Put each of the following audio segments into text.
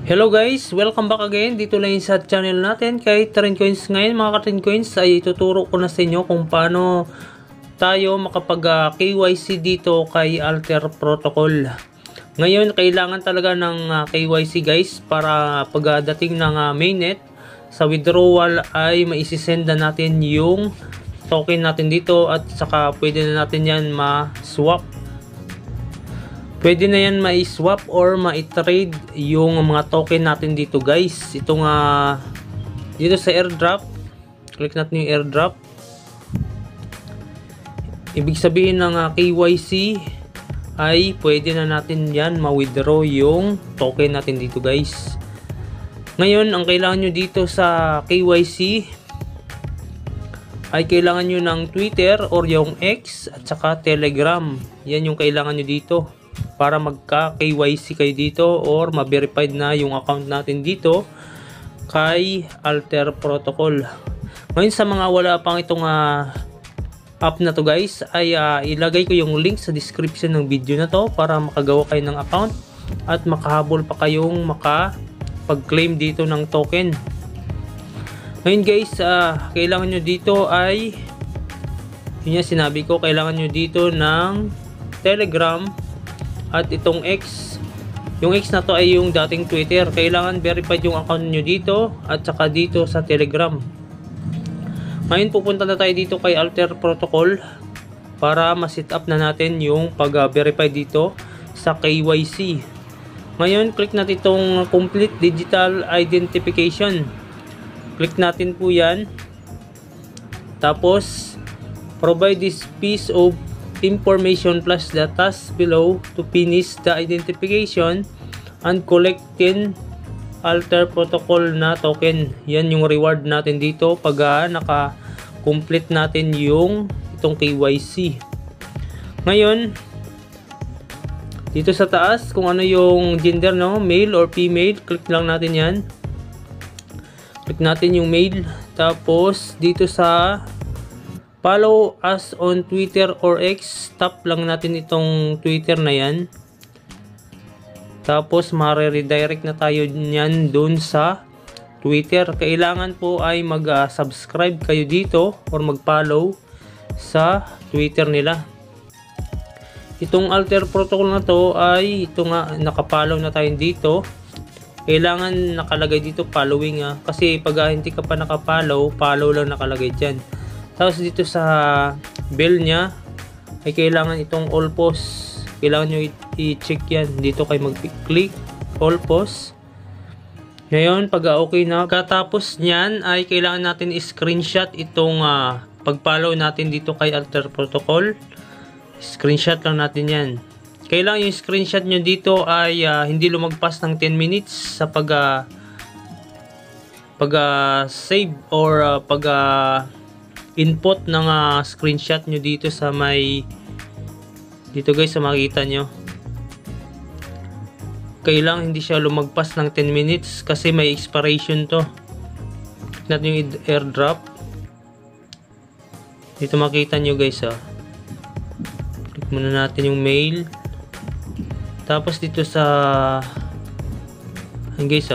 Hello guys, welcome back again dito lang sa channel natin kay Trend Coins. Ngayon mga ka-Trend Coins ay ituturo ko na sa inyo kung paano tayo makapag KYC dito kay Alter Protocol. Ngayon kailangan talaga ng KYC guys para pagdating ng mainnet sa withdrawal ay maisisend na natin yung token natin dito at saka pwede na natin yan ma-swap. Pwede na yan ma-swap or ma-trade yung mga token natin dito guys. Itong dito sa airdrop, click natin yung airdrop. Ibig sabihin ng KYC ay pwede na natin yan ma-withdraw yung token natin dito guys. Ngayon, ang kailangan nyo dito sa KYC ay kailangan nyo ng Twitter or yung X at saka Telegram. Yan yung kailangan nyo dito para magka-KYC kayo dito or ma-verified na yung account natin dito kay Alter Protocol. Ngayon sa mga wala pang itong app na to guys ay ilagay ko yung link sa description ng video na to para makagawa kayo ng account at makahabol pa kayong makapag-claim dito ng token. Ngayon guys, kailangan nyo dito ay yun yung sinabi ko, kailangan nyo dito ng Telegram at itong X. Yung X na to ay yung dating Twitter. Kailangan verified yung account nyo dito at saka dito sa Telegram. Ngayon pupunta na tayo dito kay Alter Protocol para ma-set up na natin yung pag-verify dito sa KYC. Ngayon click natin itong complete digital identification. Click natin po yan. Tapos provide this piece of information plus the task below to finish the identification and collect 10 Alter Protocol na token. Yan yung reward natin dito pag naka-complete natin yung itong KYC. Ngayon dito sa taas kung ano yung gender, no, male or female, click lang natin yan. Click natin yung male. Tapos dito sa follow us on Twitter or X, tap lang natin itong Twitter na yan. Tapos ma-redirect na tayo niyan doon sa Twitter. Kailangan po ay mag-subscribe kayo dito or mag-follow sa Twitter nila. Itong Alter Protocol na to ay ito nga, naka-follow na tayo dito. Kailangan nakalagay dito following kasi pag hindi ka pa naka-follow, follow lang nakalagay dyan. Tapos dito sa bell nya ay kailangan itong all post. Kailangan nyo i-check yan. Dito kayo mag-click all post. Ngayon pag okay na, katapos nyan ay kailangan natin i-screenshot itong pag-follow natin dito kay Alter Protocol. Screenshot lang natin yan. Kailangan yung screenshot nyo dito ay hindi lumagpas ng 10 minutes sa pag-save or input ng screenshot nyo dito sa may dito guys, sa makita nyo. Kailangan hindi siya lumagpas ng 10 minutes kasi may expiration to. Click natin yung airdrop. Dito makita nyo guys click muna natin yung mail. Tapos dito sa guys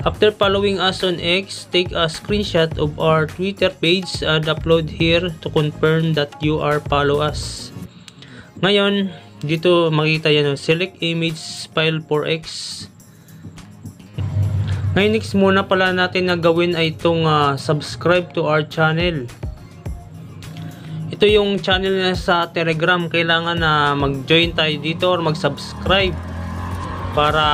after following us on X, take a screenshot of our Twitter page and upload here to confirm that you are follow us. Ngayon, dito makita yan, select image file for X. Ngayon, next muna pala natin na gawin ay itong subscribe to our channel. Ito yung channel na sa Telegram. Kailangan na mag-join tayo dito or mag-subscribe para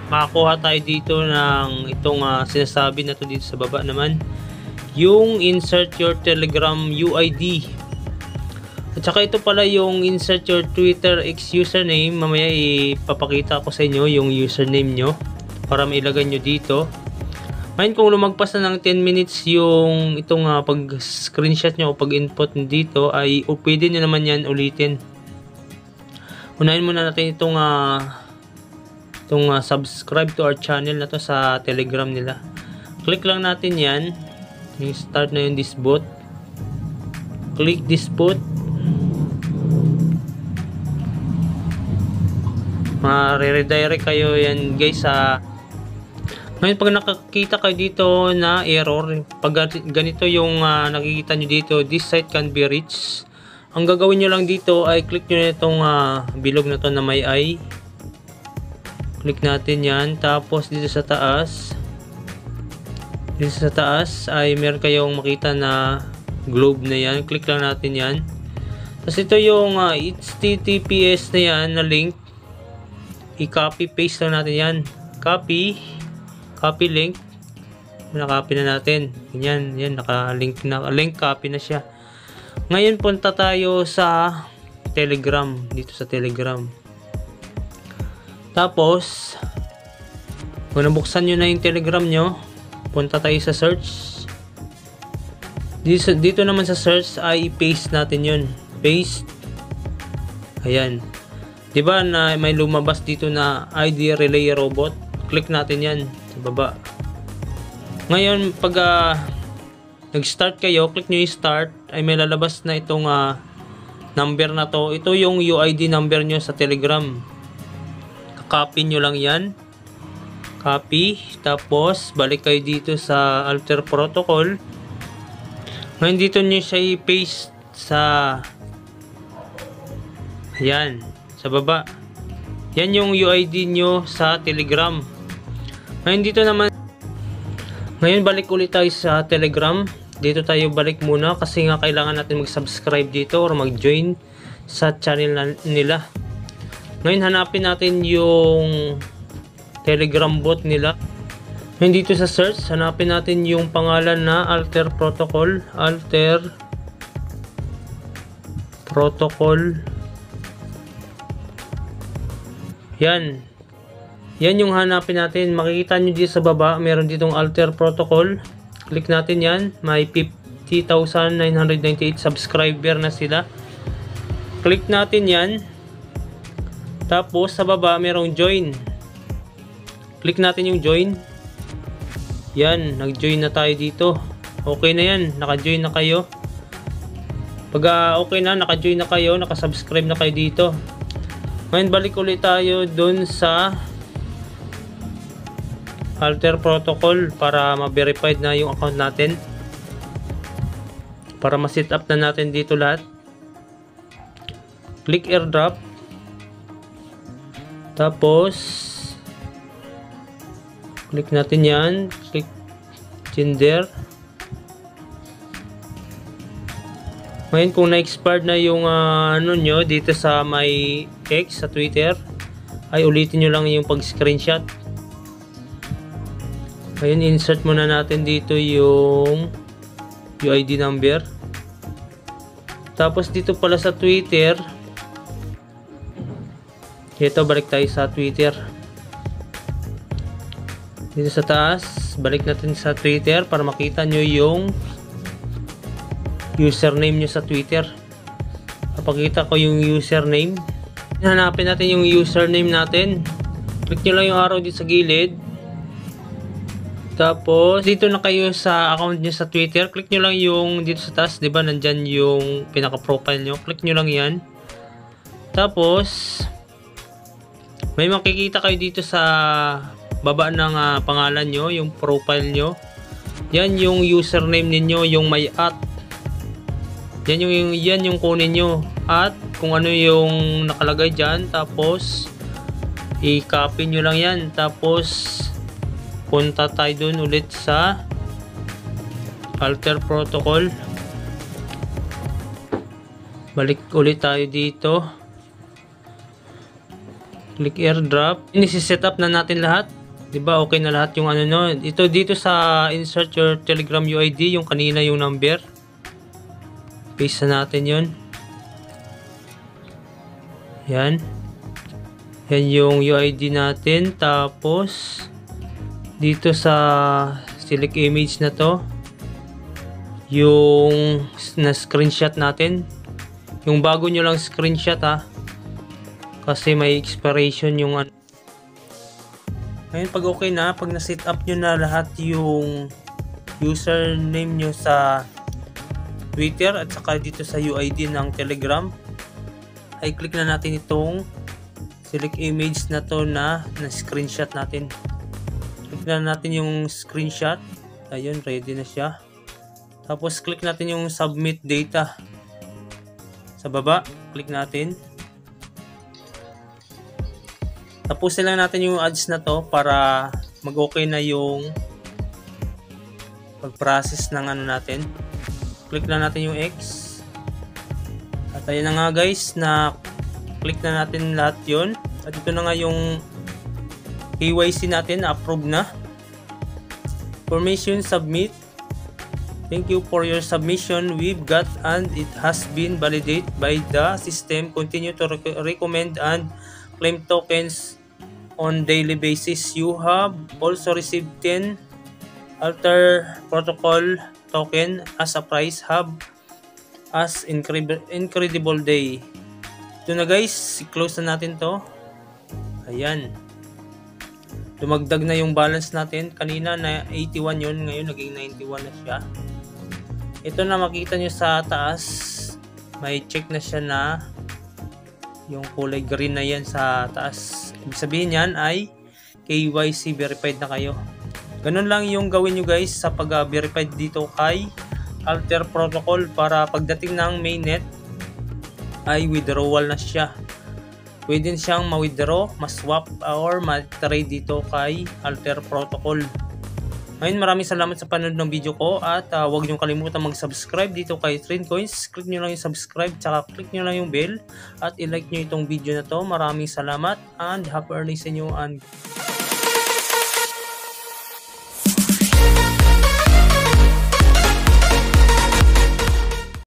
makakuha tayo dito ng itong sinasabi na to dito sa baba naman, yung insert your Telegram UID. At saka ito pala yung insert your Twitter X username. Mamaya ipapakita ko sa inyo yung username nyo para mailagay nyo dito. Ngayon kung lumagpas na ng 10 minutes yung itong pag screenshot nyo o pag input dito ay pwede nyo naman yan ulitin. Unahin muna natin itong subscribe to our channel na to sa Telegram nila. Click lang natin yan, yung start na yung this bot. Click this bot. Ma-redirect kayo yan guys sa Ngayon pag nakakita kayo dito na error, pag ganito yung nakikita nyo dito, this site can be reached. Ang gagawin nyo lang dito ay click nyo na itong bilog na to na may eye. Click natin yan. Tapos dito sa taas, ay meron kayong makita na globe na yan. Click lang natin yan. Tapos ito yung HTTPS na yan na link. I-copy paste lang natin yan. Copy link. Na-copy na natin. Yan, naka-link na, copy na siya. Ngayon punta tayo sa Telegram, dito sa Telegram. Tapos kung nabuksan nyo na yung Telegram nyo, punta tayo sa search. Dito naman sa search ay i-paste natin yun. Paste. Ayan. Diba na may lumabas dito na ID Relay Robot? Click natin yan sa baba. Ngayon pag nag-start kayo, click nyo yung start, ay may lalabas na itong number na to. Ito yung UID number nyo sa Telegram. Copy nyo lang yan. Copy. Tapos balik kayo dito sa Alter Protocol. Ngayon dito nyo siya i-paste sa yan, sa baba. Yan yung UID nyo sa Telegram. Ngayon balik ulit tayo sa Telegram. Dito tayo balik muna kasi nga kailangan natin mag-subscribe dito or mag-join sa channel nila. Ngayon hanapin natin yung Telegram bot nila. Ngayon dito sa search, hanapin natin yung pangalan na Alter Protocol. Alter Protocol. Yan yung hanapin natin. Makikita nyo dito sa baba, meron ditong Alter Protocol. Click natin yan. May 50,998 subscriber na sila. Click natin yan. Tapos sa baba merong join. Click natin yung join. Yan, nag-join na tayo dito. Okay na yan, naka-join na kayo. Pag okay na, naka-join na kayo, naka-subscribe na kayo dito. Ngayon balik ulit tayo dun sa Alter Protocol para ma-verified na yung account natin. Para ma-set up na natin dito lahat. Click airdrop. Tapos click natin yan. Click gender. Ngayon kung na-expired na yung ano nyo dito sa may X sa Twitter, ay ulitin nyo lang yung pag-screenshot. Ngayon insert muna natin dito yung UID number. Tapos dito pala sa Twitter, ito balik tayo sa Twitter. Dito sa taas, balik natin sa Twitter para makita nyo yung username nyo sa Twitter. Papakita ko yung username. Hanapin natin yung username natin. Click nyo lang yung arrow dito sa gilid. Tapos dito na kayo sa account nyo sa Twitter. Click nyo lang yung dito sa taas, diba nandyan yung pinaka profile nyo. Click nyo lang yan. Tapos may makikita kayo dito sa baba ng pangalan nyo, yung profile nyo. Yan yung username ninyo, yung may at. Yan yung kunin nyo. At kung ano yung nakalagay dyan. Tapos i-copy nyo lang yan. Tapos punta tayo dun ulit sa Alter Protocol. Balik ulit tayo dito. Click airdrop. Ini-set up na natin lahat. Diba okay na lahat yung ano no. Ito dito sa insert your Telegram UID, yung kanina yung number. Paste na natin yun. Yan. Yan yung UID natin. Tapos dito sa select image na to, yung na screenshot natin. Yung bago nyo lang screenshot kasi may expiration yung ano. Ngayon pag okay na, pag na-set up nyo na lahat yung username nyo sa Twitter at saka dito sa UID ng Telegram, ay click na natin itong select image na to na screenshot natin. Click na natin yung screenshot. Ayun, ready na siya. Tapos click natin yung submit data. Sa baba, click natin. Tapusin lang natin yung ads na to para mag-okay na yung pag-process ng ano natin. Click lang natin yung X. At ayun na nga guys, na click na natin lahat yun. At ito na nga yung KYC natin, approve na. Permission submit. Thank you for your submission. We've got and it has been validated by the system. Continue to recommend and claim tokens on daily basis. You have also received 10 Alter Protocol token as a prize. Have as incredible day. Ito na guys, close na natin to. Ayan. Dumagdag na yung balance natin. Kanina na 81 yun, ngayon naging 91 na siya. Ito na makita nyo sa taas, may check na siya na yung kulay green na yan sa taas. Ibig sabihin yan ay KYC verified na kayo. Ganun lang yung gawin nyo guys sa pag-verified dito kay Alter Protocol para pagdating ng mainnet ay withdrawal na siya. Pwede siyang ma-withdraw, ma-swap or ma-trade dito kay Alter Protocol. Ngayon, maraming salamat sa panonood ng video ko at huwag niyong kalimutan mag-subscribe dito kay TrendCoins. Click niyo lang yung subscribe tsaka click niyo lang yung bell at i-like niyo itong video na to. Maraming salamat and happy earnings sa inyo and